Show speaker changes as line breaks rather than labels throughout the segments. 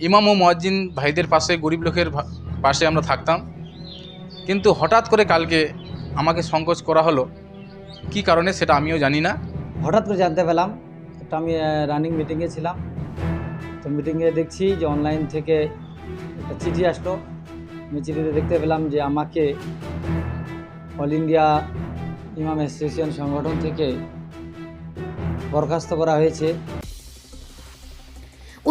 ইমাম ও মুয়াজ্জিন ভাইদের পাশে, গরিব লোকের পাশে আমরা থাকতাম। কিন্তু হঠাৎ করে কালকে আমাকে সংকোচ করা হলো, কি কারণে সেটা আমিও জানি না।
হঠাৎ করে জানতে পেলাম, একটা আমি রানিং মিটিংয়ে ছিলাম, তো মিটিংয়ে দেখছি যে অনলাইন থেকে একটা চিঠি আসলো। আমি চিঠিতে দেখতে পেলাম যে আমাকে অল ইন্ডিয়া ইমাম অ্যাসোসিয়েশন সংগঠন থেকে বরখাস্ত করা হয়েছে।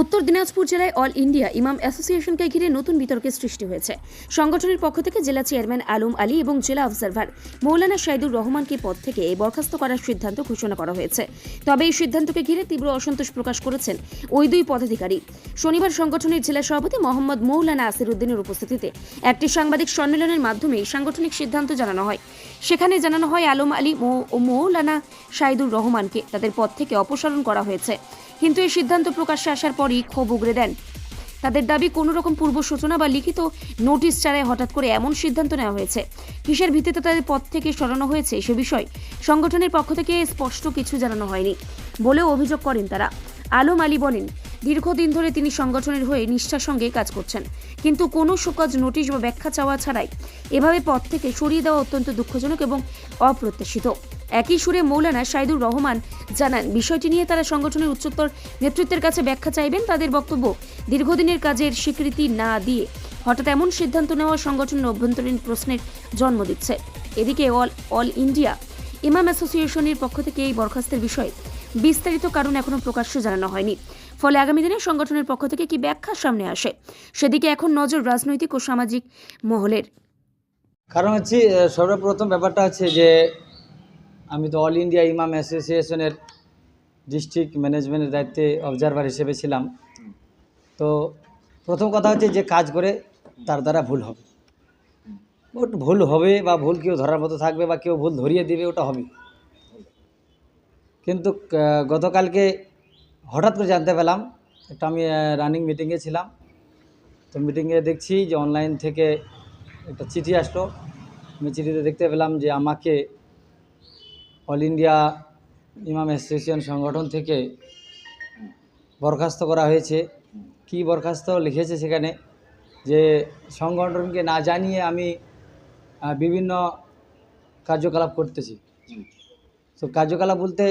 উত্তর দিনাজপুর জেলায় অল ইন্ডিয়া ইমাম অ্যাসোসিয়েশনকে ঘিরে নতুন বিতর্কের সৃষ্টি হয়েছে। সংগঠনের পক্ষ থেকে জেলা চেয়ারম্যান আলম আলী এবং জেলা অবজারভার মৌলানা শাহিদুর রহমানকে পদ থেকে বরখাস্ত করার সিদ্ধান্ত ঘোষণা করা হয়েছে। তবে এই সিদ্ধান্তকে ঘিরে তীব্র অসন্তোষ প্রকাশ করেছেন ওই দুই পদাধিকারী। শনিবার সংগঠনের জেলা সভাপতি মোহাম্মদ মৌলানা আসির উদ্দিনের উপস্থিতিতে একটি সাংবাদিক সম্মেলনের মাধ্যমে সাংগঠনিক সিদ্ধান্ত জানানো হয়। সেখানে জানানো হয় আলম আলী ও মৌলানা শাহিদুর রহমানকে তাদের পদ থেকে অপসারণ করা হয়েছে। কিন্তু এই সিদ্ধান্ত প্রকাশ্যে আসার পরই ক্ষোভ উগরে দেন। তাদের দাবি, কোনো রকম পূর্ব সূচনা বা লিখিত নোটিশ ছাড়াই হঠাৎ করে এমন সিদ্ধান্ত নেওয়া হয়েছে। কিসের ভিত্তিতে তাদের পদ থেকে সরানো হয়েছে সে বিষয়ে সংগঠনের পক্ষ থেকে স্পষ্ট কিছু জানানো হয়নি বলেও অভিযোগ করেন তারা। আলম আলী বলেন, দীর্ঘদিন ধরে তিনি সংগঠনের হয়ে নিষ্ঠার সঙ্গে কাজ করছেন, কিন্তু কোনো শোকজ নোটিশ বা ব্যাখ্যা চাওয়া ছাড়াই এভাবে পদ থেকে সরিয়ে দেওয়া অত্যন্ত দুঃখজনক এবং অপ্রত্যাশিত। একই সুরে মৌলানা শাহিদুর রহমান জানান, বিষয়টি নিয়ে তারা সংগঠনের উচ্চতর নেতৃত্বের কাছে ব্যাখ্যা চাইবেন। তাদের বক্তব্য, দীর্ঘদিনের কাজের স্বীকৃতি না দিয়ে হঠাৎ এমন সিদ্ধান্ত নেওয়া সংগঠনের অভ্যন্তরীণ প্রশ্নের জন্ম দিচ্ছে। এদিকে অল ইন্ডিয়া ইমাম অ্যাসোসিয়েশনের পক্ষ থেকে এই বরখাস্তের বিষয়ে বিস্তারিত কারণ এখনো প্রকাশ্য জানানো হয়নি। ফলে আগামী দিনে সংগঠনের পক্ষ থেকে কি ব্যাখ্যা সামনে আসে সেদিকে এখন নজর রাজনৈতিক ও সামাজিক মহলের।
কারণ হচ্ছে সর্বপ্রথম ব্যাপারটা হচ্ছে যে আমি তো অল ইন্ডিয়া ইমাম অ্যাসোসিয়েশনের ডিস্ট্রিক্ট ম্যানেজমেন্টের দায়িত্বে অবজারভার হিসেবে ছিলাম। তো প্রথম কথা হচ্ছে যে কাজ করে তার দ্বারা ভুল হবে, ওটা ভুল হবে বা ভুল কেউ ধরার মতো থাকবে বা কেউ ভুল ধরিয়ে দেবে, ওটা হবে। কিন্তু গতকালকে হঠাৎ করে জানতে পেলাম, একটা আমি রানিং মিটিংয়ে ছিলাম, তো মিটিংয়ে দেখছি যে অনলাইন থেকে একটা চিঠি আসলো। আমি চিঠিতে দেখতে পেলাম যে আমাকে অল ইন্ডিয়া ইমাম অ্যাসোসিয়েশন সংগঠন থেকে বরখাস্ত করা হয়েছে। কি বরখাস্ত লিখেছে সেখানে, যে সংগঠনকে না জানিয়ে আমি বিভিন্ন কার্যকলাপ করতেছি। তো কার্যকলাপ বলতে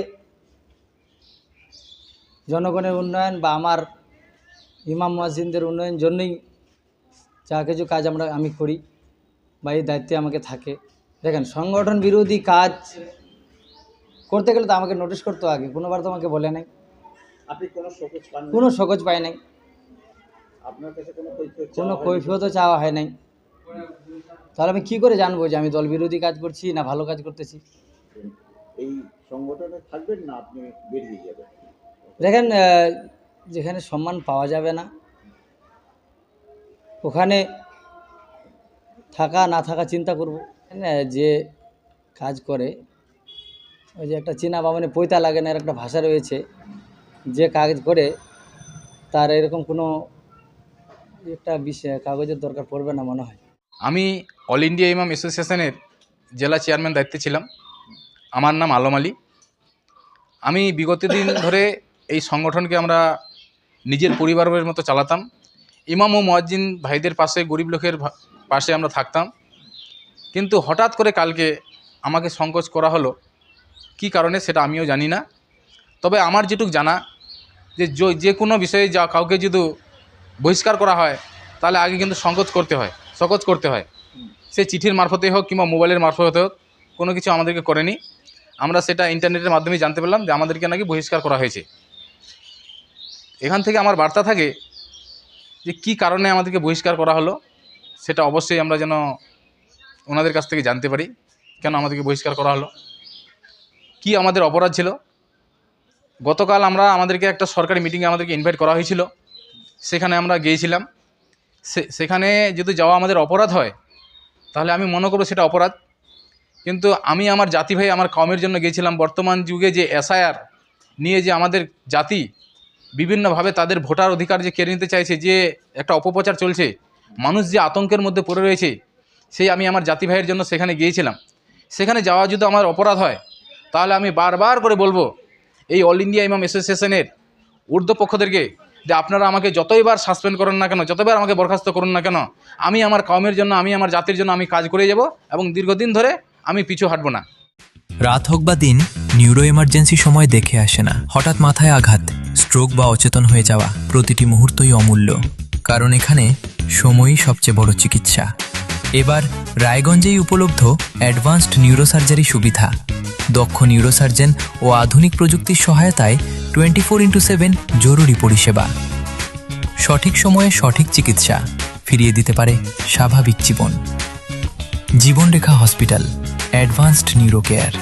জনগণের উন্নয়ন বা আমার ইমাম মুয়াজ্জিনদের উন্নয়নের জন্যই যা কিছু কাজ আমি করি বা এই দায়িত্বে আমাকে থাকে। দেখেন, সংগঠন বিরোধী কাজ করতে গেলে তো আমাকে নোটিশ করতে আগে, কোনোবার তো আমাকে বলে নাই,
আপনি
কোনো সকোজ পাই নাই,
আপনার কাছে
কোনো কৈফিয়তও চাওয়া হয় নাই। তাহলে আমি কী করে জানবো যে আমি দল বিরোধী কাজ করছি না ভালো কাজ করতেছি?
এই সংগঠনে থাকবেন না আপনি বেরিয়ে যাবেন?
দেখেন, যেখানে সম্মান পাওয়া যাবে না ওখানে থাকা না থাকা চিন্তা করব। যে কাজ করে, ওই যে একটা চীনা বামনে পৈতা লাগে না, এর একটা ভাষা রয়েছে, যে কাজ করে তার এরকম কোনো একটা কাগজের দরকার পড়বে না মনে হয়।
আমি অল ইন্ডিয়া ইমাম অ্যাসোসিয়েশনের জেলা চেয়ারম্যান দায়িত্বে ছিলাম। আমার নাম আলম আলী। আমি বিগত দিন ধরে এই সংগঠনকে আমরা নিজের পরিবারের মতো চালাতাম। ইমাম ও মুয়াজ্জিন ভাইদের পাশে, গরিব লোকের পাশে আমরা থাকতাম। কিন্তু হঠাৎ করে কালকে আমাকে সংকোচ করা হলো, কি কারণে সেটা আমিও জানি না। তবে আমার যেটুকু জানা, যে কোনো বিষয়ে যা কাউকে যদি বহিষ্কার করা হয় তাহলে আগে কিন্তু সংকোচ করতে হয়। সে চিঠির মারফতে হোক কিংবা মোবাইলের মারফতে হোক, কোনো কিছু আমাদেরকে করেনি। আমরা সেটা ইন্টারনেটের মাধ্যমে জানতে পারলাম যে আমাদেরকে নাকি বহিষ্কার করা হয়েছে। এখান থেকে আমার বার্তা থাকে যে কী কারণে আমাদেরকে বহিষ্কার করা হলো, সেটা অবশ্যই আমরা যেন ওনাদের কাছ থেকে জানতে পারি, কেন আমাদেরকে বহিষ্কার করা হলো, কি আমাদের অপরাধ ছিল। গতকাল আমাদেরকে একটা সরকারি মিটিংয়ে আমাদেরকে ইনভাইট করা হয়েছিল, সেখানে আমরা গিয়েছিলাম। সেখানে যদি যাওয়া আমাদের অপরাধ হয় তাহলে আমি মনে করব সেটা অপরাধ। কিন্তু আমি আমার জাতি ভাই, আমার কওমের জন্য গিয়েছিলাম। বর্তমান যুগে যে এসআইআর নিয়ে যে আমাদের জাতি বিভিন্নভাবে তাদের ভোটার অধিকার যে কেড়ে নিতে চাইছে, যে একটা অপপ্রচার চলছে, মানুষ যে আতঙ্কের মধ্যে পড়ে রয়েছে, সেই আমি আমার জাতি ভাইয়ের জন্য সেখানে গিয়েছিলাম। সেখানে যাওয়া যদি আমার অপরাধ হয় তাহলে আমি বারবার করে বলবো এই অল ইন্ডিয়া ইমাম অ্যাসোসিয়েশনের ঊর্ধ্বপক্ষদেরকে যে আপনারা আমাকে যতইবার সাসপেন্ড করেন না কেন, যতবার আমাকে বরখাস্ত করুন না কেন, আমি আমার কওমের জন্য, আমি আমার জাতির জন্য আমি কাজ করে যাব এবং দীর্ঘদিন ধরে আমি পিছু হাঁটবো না।
রাত হোক বা দিন, নিউরো এমার্জেন্সি সময় দেখে আসে না। হঠাৎ মাথায় আঘাত, স্ট্রোক বা অচেতন হয়ে যাওয়া, প্রতিটি মুহূর্তই অমূল্য, কারণ এখানে সময়ই সবচেয়ে বড় চিকিৎসা। এবার রায়গঞ্জেই উপলব্ধ অ্যাডভান্সড নিউরোসার্জারি সুবিধা। দক্ষ নিউরোসার্জন ও আধুনিক প্রযুক্তির সহায়তায় 24x7 জরুরি পরিষেবা। সঠিক সময়ে সঠিক চিকিৎসা ফিরিয়ে দিতে পারে স্বাভাবিক জীবন। জীবনরেখা হসপিটাল, অ্যাডভান্সড নিউরো কেয়ার।